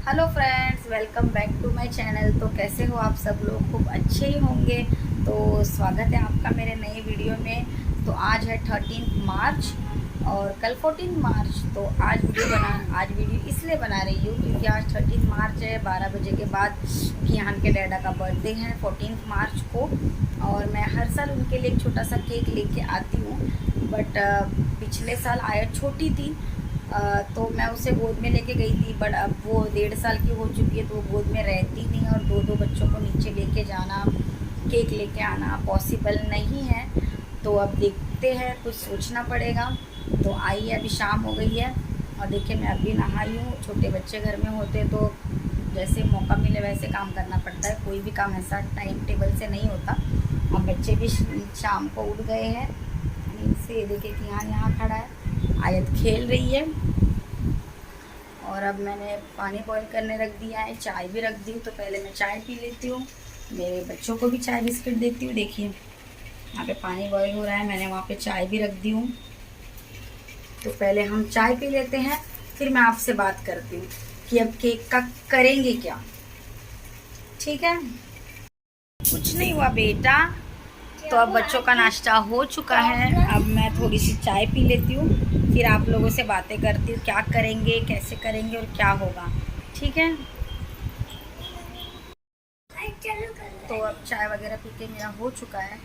Hello friends, welcome back to my channel. तो कैसे हो आप सब लोग? खूब अच्छे ही होंगे। तो स्वागत है आपका मेरे नए वीडियो में। तो आज है 13 मार्च और कल 14 मार्च। तो आज वीडियो इसलिए बना रही हूँ क्योंकि आज 13 मार्च है। 12 बजे के बाद कियान के डैडा का बर्थडे है 14 मार्च को। और मैं हर साल उनके लिए एक छोटा सा केक लेके आती हूँ। बट पिछले साल आयत छोटी थी, तो मैं उसे गोद में लेके गई थी। बट अब वो 1.5 साल की हो चुकी है, तो वो गोद में रहती नहीं है और दो दो बच्चों को नीचे लेके जाना, केक लेके आना पॉसिबल नहीं है। तो अब देखते हैं, कुछ सोचना पड़ेगा। तो आई है, अभी शाम हो गई है और देखिए मैं अभी नहाई हूँ। छोटे बच्चे घर में होते तो जैसे मौका मिले वैसे काम करना पड़ता है, कोई भी काम ऐसा टाइम टेबल से नहीं होता। अब बच्चे भी शाम को उठ गए हैं नींद से। देखिए कि यहाँ खड़ा है, आयत खेल रही है। और अब मैंने पानी बॉईल करने रख दिया है, चाय भी रख दी। तो पहले मैं चाय पी लेती हूँ, मेरे बच्चों को भी चाय बिस्किट देती हूँ। देखिए यहाँ पे पानी बॉईल हो रहा है, मैंने वहाँ पे चाय भी रख दी हूँ। तो पहले हम चाय पी लेते हैं, फिर मैं आपसे बात करती हूँ कि अब केक का करेंगे क्या। ठीक है, कुछ नहीं हुआ बेटा। तो अब बच्चों का नाश्ता हो चुका है, अब मैं थोड़ी सी चाय पी लेती हूँ, फिर आप लोगों से बातें करती हूँ क्या करेंगे, कैसे करेंगे और क्या होगा। ठीक है, तो अब चाय वगैरह पी के मेरा हो चुका है।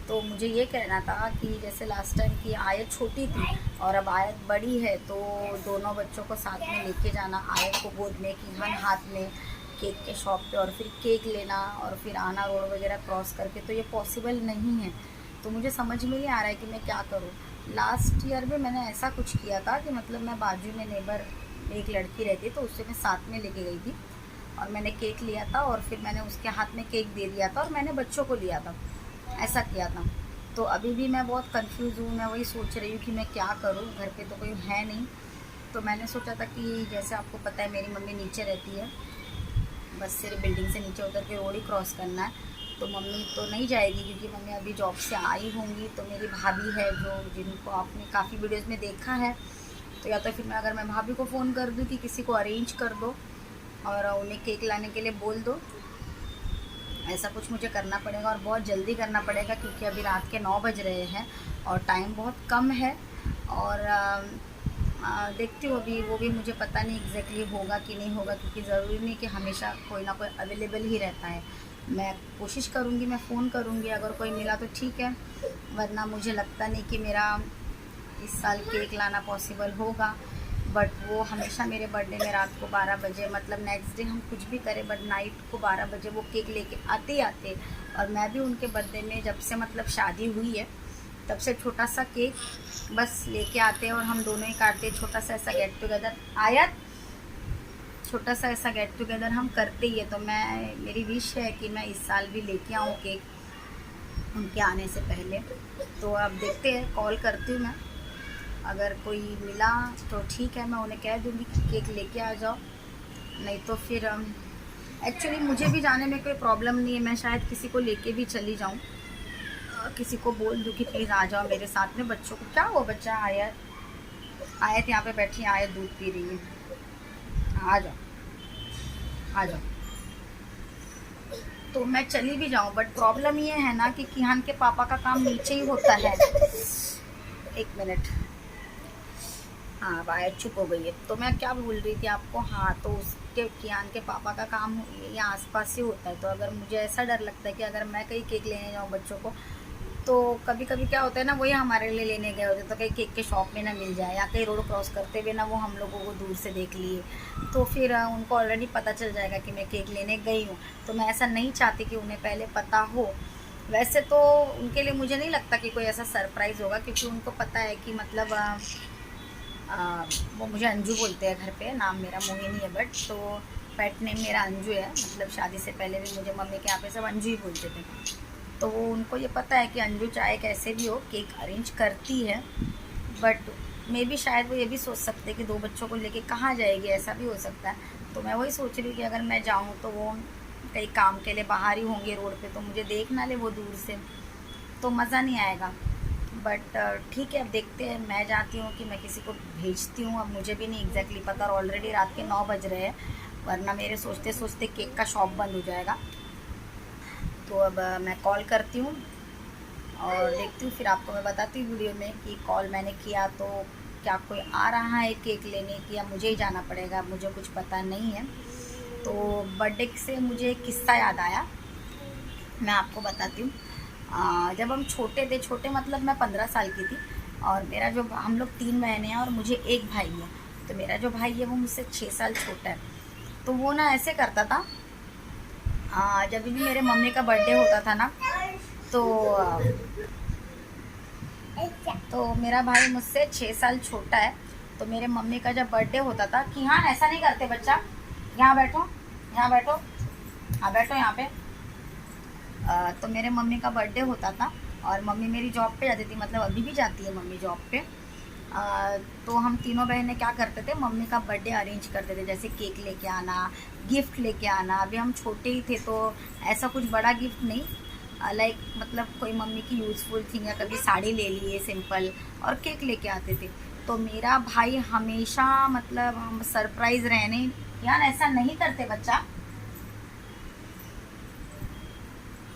तो मुझे ये कहना था कि जैसे लास्ट टाइम की आयत छोटी थी और अब आयत बड़ी है, तो दोनों बच्चों को साथ में लेके जाना, आयत को गोद में, किहान हाथ में, केक के शॉप पे, और फिर केक लेना और फिर आना रोड वगैरह क्रॉस करके, तो ये पॉसिबल नहीं है। तो मुझे समझ में नहीं आ रहा है कि मैं क्या करूँ। लास्ट ईयर में मैंने ऐसा कुछ किया था कि मतलब मैं बाजू में नेबर एक लड़की रहती, तो उससे मैं साथ में लेके गई थी और मैंने केक लिया था और फिर मैंने उसके हाथ में केक दे दिया था और मैंने बच्चों को लिया था, ऐसा किया था। तो अभी भी मैं बहुत कंफ्यूज हूँ, मैं वही सोच रही हूँ कि मैं क्या करूँ। घर पे तो कोई है नहीं, तो मैंने सोचा था कि जैसे आपको पता है मेरी मम्मी नीचे रहती है, बस सिर्फ बिल्डिंग से नीचे उतर के रोड ही क्रॉस करना है। तो मम्मी तो नहीं जाएगी क्योंकि मम्मी अभी जॉब से आई होंगी। तो मेरी भाभी है जो, जिनको आपने काफ़ी वीडियोज़ में देखा है, तो या तो फिर मैं भाभी को फ़ोन कर दूँ कि किसी को अरेंज कर दो और उन्हें केक लाने के लिए बोल दो। ऐसा कुछ मुझे करना पड़ेगा और बहुत जल्दी करना पड़ेगा क्योंकि अभी रात के 9 बज रहे हैं और टाइम बहुत कम है। और देखती हूँ अभी, वो भी मुझे पता नहीं एग्जैक्टली होगा कि नहीं होगा, क्योंकि ज़रूरी नहीं कि हमेशा कोई ना कोई अवेलेबल ही रहता है। मैं कोशिश करूँगी, मैं फ़ोन करूँगी, अगर कोई मिला तो ठीक है, वरना मुझे लगता नहीं कि मेरा इस साल केक लाना पॉसिबल होगा। बट वो हमेशा मेरे बर्थडे में रात को 12 बजे, मतलब नेक्स्ट डे हम कुछ भी करें बट नाइट को 12 बजे वो केक लेके आते ही आते। और मैं भी उनके बर्थडे में, जब से मतलब शादी हुई है तब से छोटा सा केक बस लेके आते हैं और हम दोनों ही काटते हैं। छोटा सा ऐसा गेट टुगेदर, आयत छोटा सा ऐसा गेट टुगेदर हम करते ही है। तो मेरी विश है कि मैं इस साल भी लेके आऊँ केक उनके आने से पहले। तो अब देखते हैं, कॉल करती हूँ मैं, अगर कोई मिला तो ठीक है, मैं उन्हें कह दूँगी कि केक लेके आ जाओ। नहीं तो फिर एक्चुअली मुझे भी जाने में कोई प्रॉब्लम नहीं है, मैं शायद किसी को लेके भी चली जाऊँ, किसी को बोल दूँ कि प्लीज़ आ जाओ मेरे साथ में। बच्चों को क्या हुआ, बच्चा आयत यहाँ पे बैठी, आयत दूध पी रही है, आ जाओ आ जाओ। तो मैं चली भी जाऊँ बट प्रॉब्लम ये है ना कि किहान के पापा का काम नीचे ही होता है। एक मिनट, हाँ अब आयत चुप हो गई है। तो मैं क्या बोल रही थी आपको, हाँ तो उसके कियान के पापा का काम यहाँ आसपास ही होता है। तो अगर मुझे ऐसा डर लगता है कि अगर मैं कहीं केक लेने जाऊँ बच्चों को, तो कभी कभी क्या होता है ना, वही हमारे लिए लेने गए होते तो कहीं केक के शॉप में ना मिल जाए, या कहीं रोड क्रॉस करते हुए ना वो हम लोगों को दूर से देख लिए, तो फिर उनको ऑलरेडी पता चल जाएगा कि मैं केक लेने गई हूँ। तो मैं ऐसा नहीं चाहती कि उन्हें पहले पता हो। वैसे तो उनके लिए मुझे नहीं लगता कि कोई ऐसा सरप्राइज़ होगा, क्योंकि उनको पता है कि मतलब वो मुझे अंजू बोलते हैं घर पे, नाम मेरा मोहिनी है बट, तो पेट नेम मेरा अंजू है। मतलब शादी से पहले भी मुझे मम्मी के यहाँ पे सब अंजू ही बोलते थे। तो वो उनको ये पता है कि अंजू चाहे कैसे भी हो केक अरेंज करती है। बट मे भी शायद वो ये भी सोच सकते हैं कि दो बच्चों को लेके कहाँ जाएगी, ऐसा भी हो सकता है। तो मैं वही सोच रही हूँ कि अगर मैं जाऊँ तो वो कहीं काम के लिए बाहर ही होंगे रोड पे, तो मुझे देख ना ले वो दूर से, तो मज़ा नहीं आएगा। बट ठीक है, अब देखते हैं। मैं जाती हूँ कि मैं किसी को भेजती हूँ, अब मुझे भी नहीं एग्जैक्टली पता, और ऑलरेडी रात के 9 बज रहे हैं। वरना मेरे सोचते सोचते केक का शॉप बंद हो जाएगा। तो अब मैं कॉल करती हूँ और देखती हूँ, फिर आपको मैं बताती हूँ वीडियो में कि कॉल मैंने किया तो क्या कोई आ रहा है केक लेने की या मुझे ही जाना पड़ेगा, मुझे कुछ पता नहीं है। तो बर्थडे से मुझे एक किस्सा याद आया, मैं आपको बताती हूँ। जब हम छोटे थे, छोटे मतलब मैं 15 साल की थी, और मेरा जो, हम लोग 3 बहनें हैं और मुझे एक भाई है। तो मेरा जो भाई है वो मुझसे 6 साल छोटा है। तो वो ना ऐसे करता था, जब भी मेरे मम्मी का बर्थडे होता था ना, तो मेरा भाई मुझसे 6 साल छोटा है। तो मेरे मम्मी का जब बर्थडे होता था, कि हाँ ऐसा नहीं करते बच्चा, यहाँ बैठो, यहाँ बैठो, हाँ बैठो यहाँ पे। तो मेरे मम्मी का बर्थडे होता था और मम्मी मेरी जॉब पे जाती थी, मतलब अभी भी जाती है मम्मी जॉब पे। तो हम तीनों बहनें क्या करते थे, मम्मी का बर्थडे अरेंज करते थे, जैसे केक लेके आना, गिफ्ट लेके आना। अभी हम छोटे ही थे तो ऐसा कुछ बड़ा गिफ्ट नहीं, लाइक मतलब कोई मम्मी की यूज़फुल थिंग, या कभी साड़ी ले लिए सिंपल, और केक लेके आते थे। तो मेरा भाई हमेशा, मतलब हम सरप्राइज़ रहने, यार ऐसा नहीं करते बच्चा,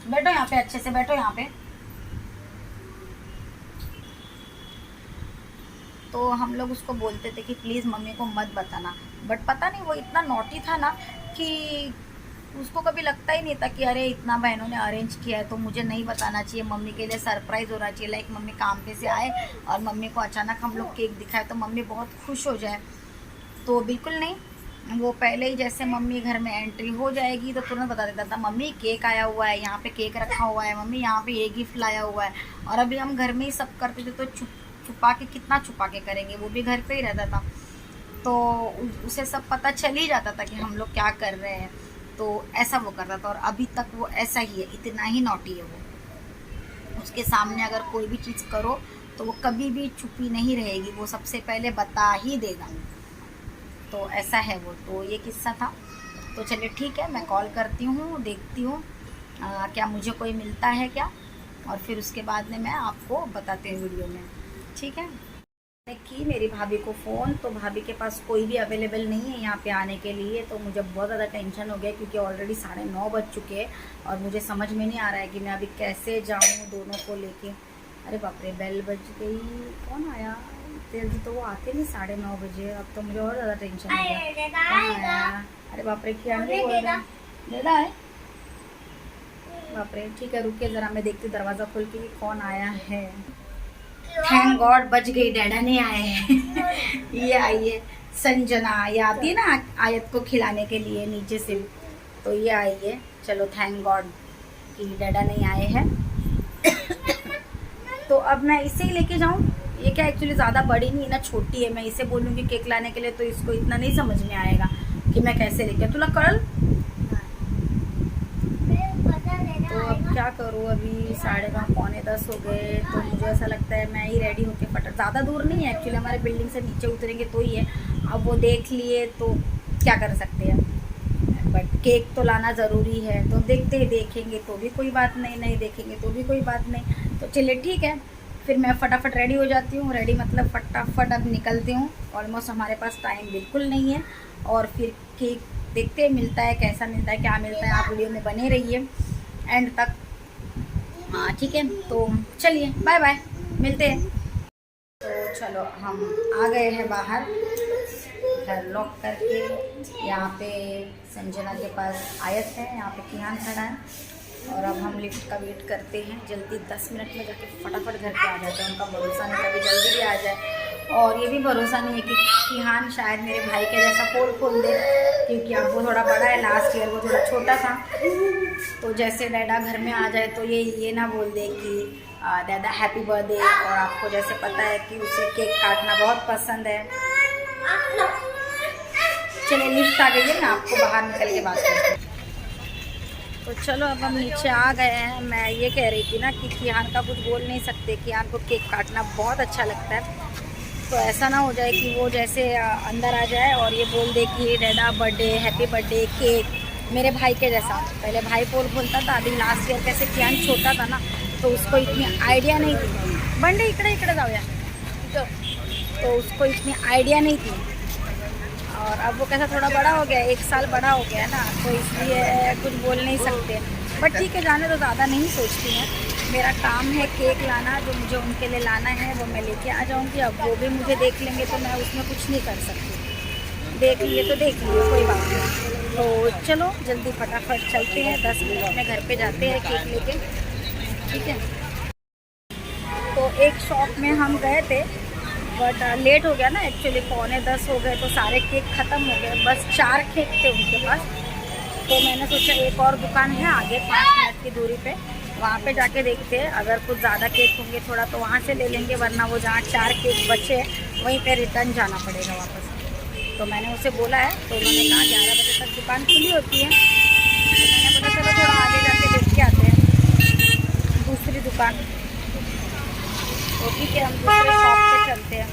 बैठो यहाँ पे, अच्छे से बैठो यहाँ पे। तो हम लोग उसको बोलते थे कि प्लीज़ मम्मी को मत बताना, बट पता नहीं वो इतना नॉटी था ना कि उसको कभी लगता ही नहीं था कि अरे इतना बहनों ने अरेंज किया है तो मुझे नहीं बताना चाहिए, मम्मी के लिए सरप्राइज़ होना चाहिए। लाइक मम्मी काम पे से आए और मम्मी को अचानक हम लोग केक दिखाए तो मम्मी बहुत खुश हो जाए। तो बिल्कुल नहीं, वो पहले ही जैसे मम्मी घर में एंट्री हो जाएगी तो तुरंत बता देता था, मम्मी केक आया हुआ है, यहाँ पे केक रखा हुआ है, मम्मी यहाँ पे ये गिफ्ट लाया हुआ है। और अभी हम घर में ही सब करते थे तो छुपा के, कितना छुपा के करेंगे, वो भी घर पे ही रहता था। तो उसे सब पता चल ही जाता था कि हम लोग क्या कर रहे हैं। तो ऐसा वो करता था और अभी तक वो ऐसा ही है, इतना ही नॉटी है वो। उसके सामने अगर कोई भी चीज़ करो तो वो कभी भी छुपी नहीं रहेगी, वो सबसे पहले बता ही देगा। तो ऐसा है वो। तो ये किस्सा था। तो चलिए ठीक है, मैं कॉल करती हूँ, देखती हूँ क्या मुझे कोई मिलता है क्या, और फिर उसके बाद में मैं आपको बताती हूँ वीडियो में, ठीक है। की मेरी भाभी को फ़ोन, तो भाभी के पास कोई भी अवेलेबल नहीं है यहाँ पे आने के लिए। तो मुझे बहुत ज़्यादा टेंशन हो गया क्योंकि ऑलरेडी 9:30 बज चुके हैं और मुझे समझ में नहीं आ रहा है कि मैं अभी कैसे जाऊँ दोनों को लेके। अरे बाप रे, बेल बज गई, कौन आया? जल्दी तो वो आते नहीं 9:30 बजे। अब तो मुझे और ज़्यादा टेंशन हो गया, कौन आया? अरे बाप रे, क्या बोल रहा है? डेडा है? बाप रे, ठीक है रुकिए ज़रा, मैं देखती दरवाज़ा खोल के कौन आया है। थैंक गॉड बच गई, डैडा नहीं आए हैं। ये आई है संजना, ये आती है ना आयत को खिलाने के लिए नीचे से, तो ये आई है। चलो थैंक गॉड कि डैडा नहीं आए हैं। तो अब मैं इसे ही लेके जाऊँ। ये क्या एक्चुअली ज़्यादा बड़ी नहीं है ना, छोटी है। मैं इसे बोलूँगी केक लाने के लिए तो इसको इतना नहीं समझ में आएगा कि मैं कैसे लेके, तुला कल। तो अब क्या करूँ, अभी 9:30 पौने 10 हो गए। तो मुझे ऐसा लगता है मैं ही रेडी होके फटाफट, ज़्यादा दूर नहीं है एक्चुअली, हमारे बिल्डिंग से नीचे उतरेंगे तो ही है। अब वो देख लिए तो क्या कर सकते हैं, बट केक तो लाना ज़रूरी है। तो देखते ही, देखेंगे तो भी कोई बात नहीं, नहीं देखेंगे तो भी कोई बात नहीं। तो चलिए ठीक है, फिर मैं फटाफट रेडी हो जाती हूँ। रेडी मतलब फटाफट अब निकलती हूँ। ऑलमोस्ट हमारे पास टाइम बिल्कुल नहीं है। और फिर केक देखते हैं मिलता है, कैसा मिलता है, क्या मिलता है। आप वीडियो में बने रहिए एंड तक, हाँ ठीक है। तो चलिए बाय बाय, मिलते हैं। तो चलो हम आ गए हैं बाहर, घर लॉक करके। यहाँ पे संजना के पास आयत है, यहाँ पे कियान खड़ा है और अब हम लिफ्ट का वेट करते हैं। जल्दी 10 मिनट में जाके फटाफट घर पे आ जाते हैं। उनका भरोसा नहीं कभी जल्दी भी आ जाए, और ये भी भरोसा नहीं है कि कियान शायद मेरे भाई के जैसा पोल खोल दे, क्योंकि अब वो थोड़ा बड़ा है, लास्ट ईयर वो थोड़ा छोटा था। तो जैसे डैडा घर में आ जाए तो ये ना बोल दे कि दादा हैप्पी बर्थडे। और आपको जैसे पता है कि उसे केक काटना बहुत पसंद है। चलिए लिफ्ट आ गई है, मैं आपको बाहर निकल के बात करती हूँ। तो चलो अब हम नीचे आ गए हैं। मैं ये कह रही थी ना कि कियान का कुछ बोल नहीं सकते, कियान को केक काटना बहुत अच्छा लगता है। तो ऐसा ना हो जाए कि वो जैसे अंदर आ जाए और ये बोल दे कि डैडा बर्थडे, हैप्पी बर्थडे, केक, मेरे भाई के जैसा। पहले भाई पोल खोलता था, अभी लास्ट ईयर कैसे कियान छोटा था ना तो उसको इतनी आइडिया नहीं थी। बंडे इकडे जाऊया, तो उसको इतनी आइडिया नहीं थी। और अब वो कैसा थोड़ा बड़ा हो गया, 1 साल बड़ा हो गया है ना, तो इसलिए कुछ बोल नहीं सकते। बट ठीक है, जाने तो ज़्यादा नहीं सोचती हैं। मेरा काम है केक लाना, जो मुझे उनके लिए लाना है वो मैं लेके आ जाऊँगी। अब वो भी मुझे देख लेंगे तो मैं उसमें कुछ नहीं कर सकती, देख लिए तो देख लिए, कोई बात नहीं। तो चलो जल्दी फटाफट चलते हैं, 10 मिनट में घर पे जाते हैं केक लेके, ठीक है। तो एक शॉप में हम गए थे, बट लेट हो गया ना, एक्चुअली 9:45 हो गए, तो सारे केक ख़त्म हो गए, बस 4 केक थे उनके पास। तो मैंने सोचा एक और दुकान है आगे 5 मिनट की दूरी पे, वहाँ पे जाके देखते हैं, अगर कुछ ज़्यादा केक होंगे थोड़ा तो वहाँ से ले लेंगे, वरना वो जहाँ 4 केक बचे वहीं पे रिटर्न जाना पड़ेगा वापस। तो मैंने उसे बोला है, तो उन्होंने कहा 11 बजे तक दुकान खुली होती है। तो मैंने बोला चलो थोड़ा आगे जाके देख के आते हैं दूसरी दुकान। तो ठीक है, हम दूसरे शॉप पे चलते हैं।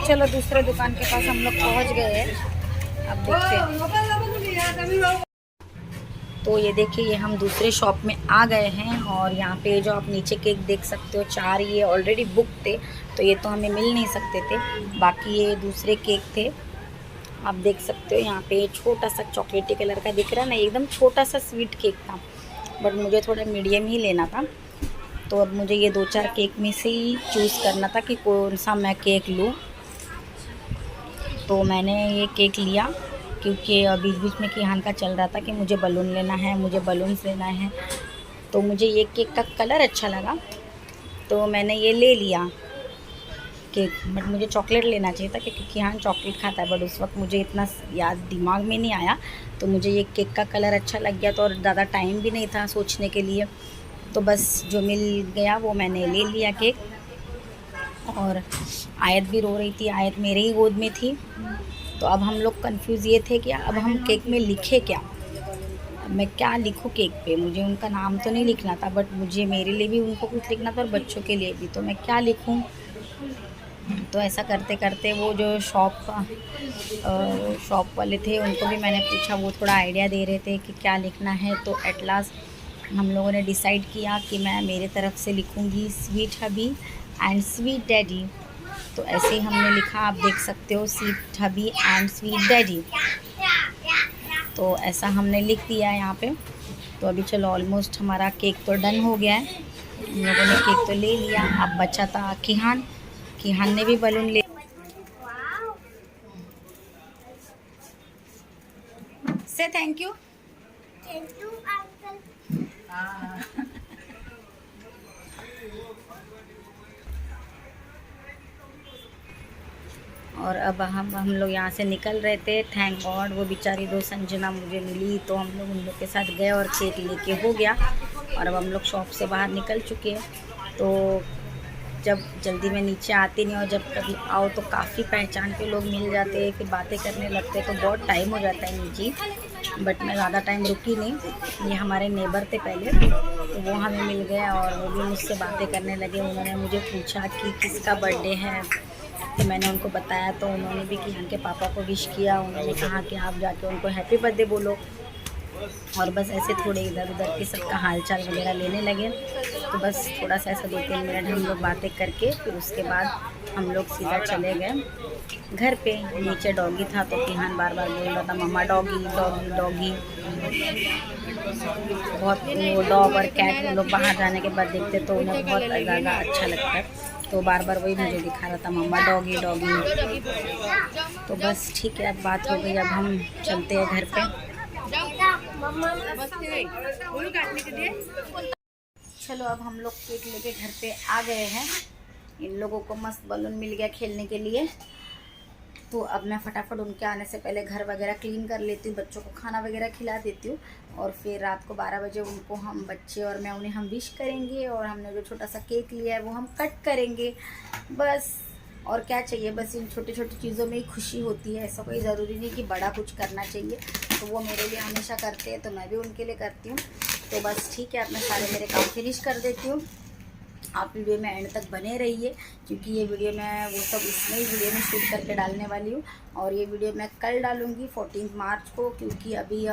चलो दूसरे दुकान के पास हम लोग पहुंच गए हैं, अब देखते हैं। तो ये देखिए, ये हम दूसरे शॉप में आ गए हैं, और यहाँ पे जो आप नीचे केक देख सकते हो 4 ये ऑलरेडी बुक थे, तो ये तो हमें मिल नहीं सकते थे। बाकी ये दूसरे केक थे, आप देख सकते हो। यहाँ पे छोटा सा चॉकलेटी कलर का दिख रहा है ना, एकदम छोटा सा स्वीट केक था, बट मुझे थोड़ा मीडियम ही लेना था। तो अब मुझे ये 2-4 केक में से ही चूज़ करना था कि कौन सा मैं केक लूँ। तो मैंने ये केक लिया, क्योंकि बीच बीच में किहान का चल रहा था कि मुझे बलून लेना है, मुझे बलून्स लेना है। तो मुझे ये केक का कलर अच्छा लगा, तो मैंने ये ले लिया केक। बट मुझे चॉकलेट लेना चाहिए था, क्योंकि किहान चॉकलेट खाता है, बट उस वक्त मुझे इतना याद दिमाग में नहीं आया। तो मुझे ये केक का कलर अच्छा लग गया, तो और ज़्यादा टाइम भी नहीं था सोचने के लिए, तो बस जो मिल गया वो मैंने ले लिया केक। और आयत भी रो रही थी, आयत मेरे ही गोद में थी। तो अब हम लोग कंफ्यूज ये थे कि अब हम केक में लिखे क्या, अब मैं क्या लिखूँ केक पे। मुझे उनका नाम तो नहीं लिखना था, बट मुझे मेरे लिए भी उनको कुछ लिखना था और बच्चों के लिए भी, तो मैं क्या लिखूँ। तो ऐसा करते करते वो जो शॉप वाले थे उनको भी मैंने पूछा, वो थोड़ा आइडिया दे रहे थे कि क्या लिखना है। तो एट लास्ट हम लोगों ने डिसाइड किया कि मैं मेरे तरफ से लिखूँगी sweet hubby and sweet daddy. तो ऐसे ही हमने लिखा, आप देख सकते हो, sweet hubby and sweet daddy. तो ऐसा हमने लिख दिया है यहाँ पे। तो अभी चलो ऑलमोस्ट हमारा केक तो डन हो गया है, हम लोगों ने केक तो ले लिया। अब बचा था किहान ने भी बलून ले। से थैंक यू अंकल। और अब हम लोग यहाँ से निकल रहे थे। थैंक गॉड वो बेचारी 2 संजना मुझे मिली, तो हम लोग उन लोग के साथ गए और केक लेके हो गया। और अब हम लोग शॉप से बाहर निकल चुके हैं। तो जब जल्दी में नीचे आती नहीं, और जब कभी आओ तो काफ़ी पहचान के लोग मिल जाते हैं, फिर बातें करने लगते, तो बहुत टाइम हो जाता है नीचे। बट मैं ज़्यादा टाइम रुकी नहीं, ये हमारे नेबर थे पहले, तो वो हमें मिल गए और वो भी मुझसे बातें करने लगे। उन्होंने मुझे पूछा कि किसका बर्थडे है, तो मैंने उनको बताया, तो उन्होंने भी किहान के पापा को विश किया। उन्होंने कहा कि आप जाके उनको हैप्पी बर्थडे बोलो। और बस ऐसे थोड़े इधर उधर के सबका हालचाल वगैरह लेने लगे। तो बस थोड़ा सा ऐसा 2-3 मिनट हम लोग बातें करके फिर उसके बाद हम लोग सीधा चले गए घर पे। नीचे डॉगी था, तो किहान बार बार बोल रहा था मम्मा डॉगी डॉगी डॉगी। बहुत वो डॉग और कैट वो लोग बाहर जाने के बाद देखते तो उन्हें बहुत ज़्यादा अच्छा लगता है, तो बार बार वही मुझे दिखा रहा था मम्मा डॉगी डॉगी। तो बस ठीक है, अब बात हो गई, अब हम चलते हैं घर पे। चलो अब हम लोग केक लेके घर पे आ गए हैं। इन लोगों को मस्त बलून मिल गया खेलने के लिए, तो अब मैं फटाफट उनके आने से पहले घर वगैरह क्लीन कर लेती हूँ, बच्चों को खाना वगैरह खिला देती हूँ, और फिर रात को 12 बजे उनको हम बच्चे और मैं उन्हें हम विश करेंगे, और हमने जो छोटा सा केक लिया है वो हम कट करेंगे। बस और क्या चाहिए, बस इन छोटी छोटी चीज़ों में ही खुशी होती है। ऐसा कोई ज़रूरी नहीं कि बड़ा कुछ करना चाहिए, तो वो मेरे लिए हमेशा करते हैं, तो मैं भी उनके लिए करती हूँ। तो बस ठीक है, अब मैं सारे मेरे काम फिनिश कर देती हूँ। आप वीडियो में एंड तक बने रहिए, क्योंकि ये वीडियो मैं वो सब इसमें ही वीडियो में शूट करके डालने वाली हूँ, और ये वीडियो मैं कल डालूँगी 14 मार्च को, क्योंकि अभी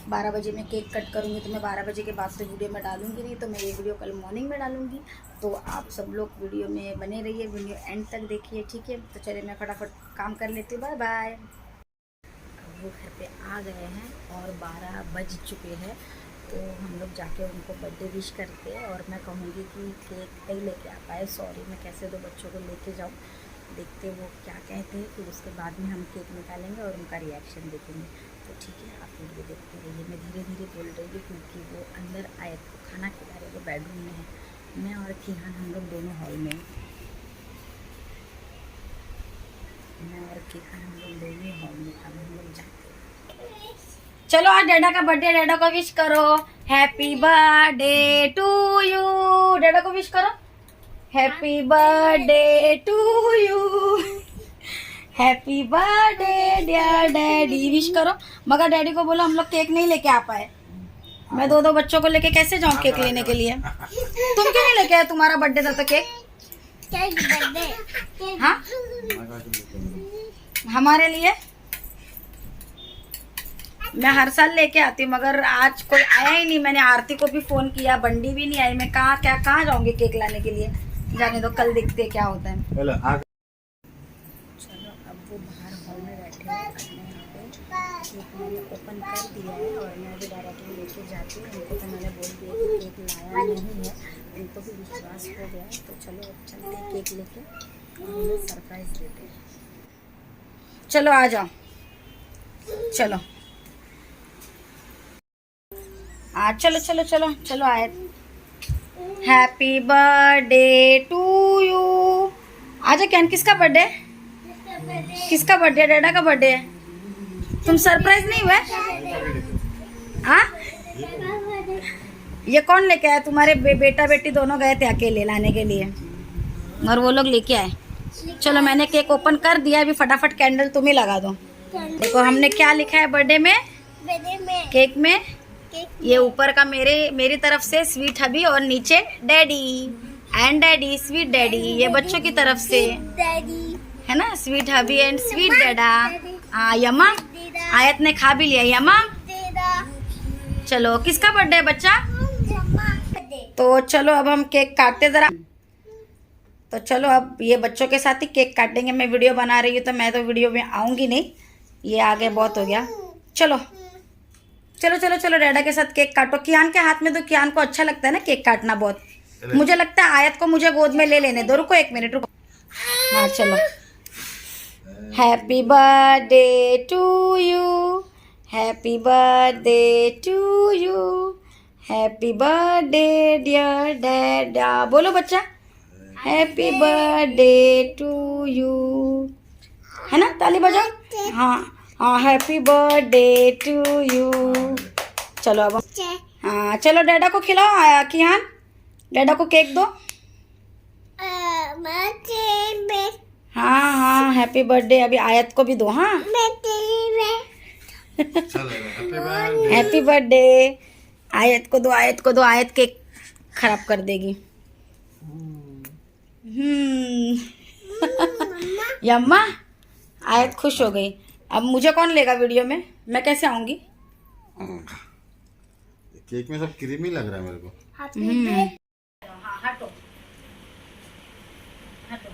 12 बजे मैं केक कट करूँगी, तो मैं 12 बजे के बाद तो वीडियो में डालूँगी नहीं, तो मैं ये वीडियो कल मॉर्निंग में डालूँगी। तो आप सब लोग वीडियो में बने रहिए, वीडियो एंड तक देखिए, ठीक है। तो चलिए मैं फटाफट काम कर लेती हूँ, बाय बाय। वो घर पे आ गए हैं और 12 बज चुके हैं, तो हम लोग जाके उनको बर्थडे विश करते हैं। और मैं कहूँगी कि केक नहीं लेके आ पाए, सॉरी, मैं कैसे दो बच्चों को लेके जाऊँ। देखते वो क्या कहते हैं, फिर उसके बाद में हम केक निकालेंगे और उनका रिएक्शन देखेंगे। तो ठीक है, आप वीडियो देखते रहिए। मैं धीरे धीरे बोल रही हूँ क्योंकि वो अंदर आयत को खाना खिला रहे, वो बेडरूम में है, मैं और किहान हम लोग दोनों हॉल में, मैं और किहान हम लोग दोनों हॉल में, अब हम लोग जाते हैं। चलो आज डैडा का बर्थडे, डैडा को विश करो, happy birthday to you. Dada को विश करो, happy birthday to you, happy birthday dear daddy. Wish करो, मगर डैडी को बोलो हम लोग केक नहीं लेके आ पाए। मैं दो बच्चों को लेके कैसे जाऊँ केक लेने के लिए? तुम क्यों नहीं लेके आए? तुम्हारा बर्थडे था तो केक। हाँ, हमारे लिए मैं हर साल लेके आती हूँ, मगर आज कोई आया ही नहीं। मैंने आरती को भी फोन किया, बंडी भी नहीं आई। मैं कहाँ जाऊंगी केक लाने के लिए? जाने दो, कल देखते हैं क्या होता है। चलो अब वो बाहर हॉल में बैठे हैं, अपने यहाँ पे केक मैंने ओपन कर दिया है और मैं अभी डायरेक्टली लेके जाती हूँ। उनको तो मैंने बोल दिया कि केक लाया नहीं है, उनको भी विश्वास हो गया। तो चलो अब चलते हैं केक लेके और उन्हें सरप्राइज देते हैं। चलो आ जाओ, चलो चलो चलो चलो चलो आए। Happy birthday to you. आजा कैन, किसका बर्थडे? किसका बर्थडे? डैडा का बर्थडे है। तुम सरप्राइज नहीं हुए? हाँ, ये कौन लेके आया? तुम्हारे बेटा बेटी दोनों गए थे अकेले लाने के लिए और वो लोग लेके आए। चलो मैंने केक ओपन कर दिया, अभी फटाफट कैंडल तुम ही लगा दो। देखो हमने क्या लिखा है बर्थडे में, केक में। ये ऊपर का मेरी तरफ से स्वीट हबी और नीचे daddy and daddy, sweet daddy. ये बच्चों की तरफ से है ना, स्वीट हबी एंड स्वीट डैडा। हाँ यमा, आयत ने खा भी लिया यमा। चलो किसका बर्थडे है बच्चा? तो चलो अब हम केक काटते जरा। तो चलो अब ये बच्चों के साथ ही केक काटेंगे। मैं वीडियो बना रही हूँ तो मैं तो वीडियो में आऊँगी नहीं, ये आगे बहुत हो गया। चलो चलो चलो चलो डैडा के साथ केक काटो। कियान के हाथ में दो, कियान को अच्छा लगता है ना केक काटना बहुत। मुझे लगता है आयत को मुझे गोद में ले लेने दो। रुको एक मिनट, रुको। हाँ चलो। Happy birthday to you, happy birthday to you, happy birthday dear डैडा। बोलो बच्चा, हैप्पी बर्थडे टू यू, है ना? ताली बजाओ। हाँ हाँ, हैप्पी बर्थडे टू यू। चलो अब हाँ चलो डैडा को खिलाओ। आया कियान, डैडा को केक दो। हाँ हाँ, हैप्पी बर्थडे। अभी आयत को भी दो। हाँ हैप्पी बर्थडे। आयत को दो, आयत को दो, आयत केक खराब कर देगी। यम्मा, आयत खुश हो गई। अब मुझे कौन लेगा वीडियो में? मैं कैसे आऊंगी? केक में सब क्रीमी लग रहा है मेरे को। हाँ हटो हटो,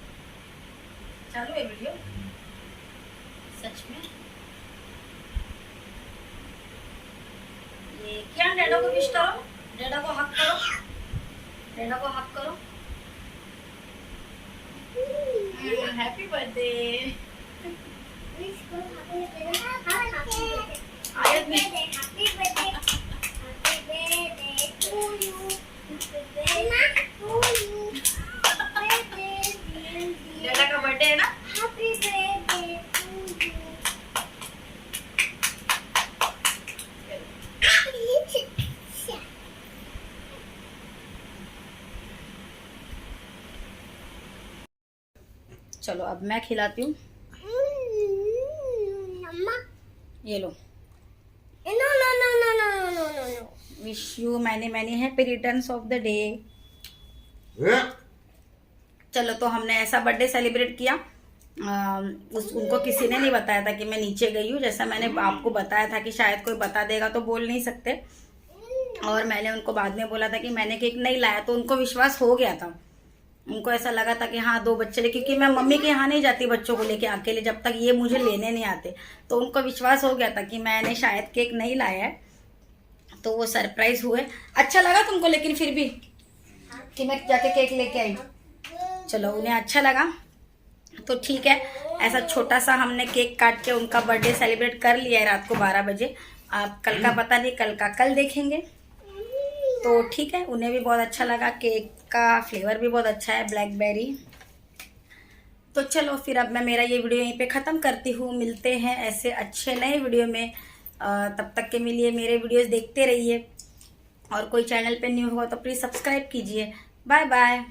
चालू है वीडियो सच में। ये क्या, डैडा को विश करो, डैडा को हक करो, डैडा को हक करो। Happy birthday. डैडा का बर्थडे है ना? चलो अब मैं खिलाती हूँ। ये लो। No no no no no no no no. Wish you many happy returns of the day. चलो तो हमने ऐसा बर्थडे सेलिब्रेट किया उनको किसी ने नहीं बताया था कि मैं नीचे गई हूँ। जैसा मैंने आपको बताया था कि शायद कोई बता देगा तो बोल नहीं सकते, और मैंने उनको बाद में बोला था कि मैंने केक नहीं लाया, तो उनको विश्वास हो गया था। उनको ऐसा लगा था कि हाँ 2 बच्चे, क्योंकि मैं मम्मी के यहाँ नहीं जाती बच्चों को लेके अकेले जब तक ये मुझे लेने नहीं आते, तो उनको विश्वास हो गया था कि मैंने शायद केक नहीं लाया है। तो वो सरप्राइज हुए। अच्छा लगा तुमको लेकिन फिर भी कि मैं जाके केक लेके आई? चलो, उन्हें अच्छा लगा तो ठीक है। ऐसा छोटा सा हमने केक काट के उनका बर्थडे सेलिब्रेट कर लिया है रात को 12 बजे। आप कल का पता नहीं, कल का कल देखेंगे। तो ठीक है, उन्हें भी बहुत अच्छा लगा। केक का फ्लेवर भी बहुत अच्छा है, ब्लैकबेरी। तो चलो फिर अब मैं मेरा ये वीडियो यहीं पे ख़त्म करती हूँ। मिलते हैं ऐसे अच्छे नए वीडियो में। तब तक के लिए मेरे वीडियोस देखते रहिए, और कोई चैनल पे न्यू हुआ तो प्लीज़ सब्सक्राइब कीजिए। Bye bye.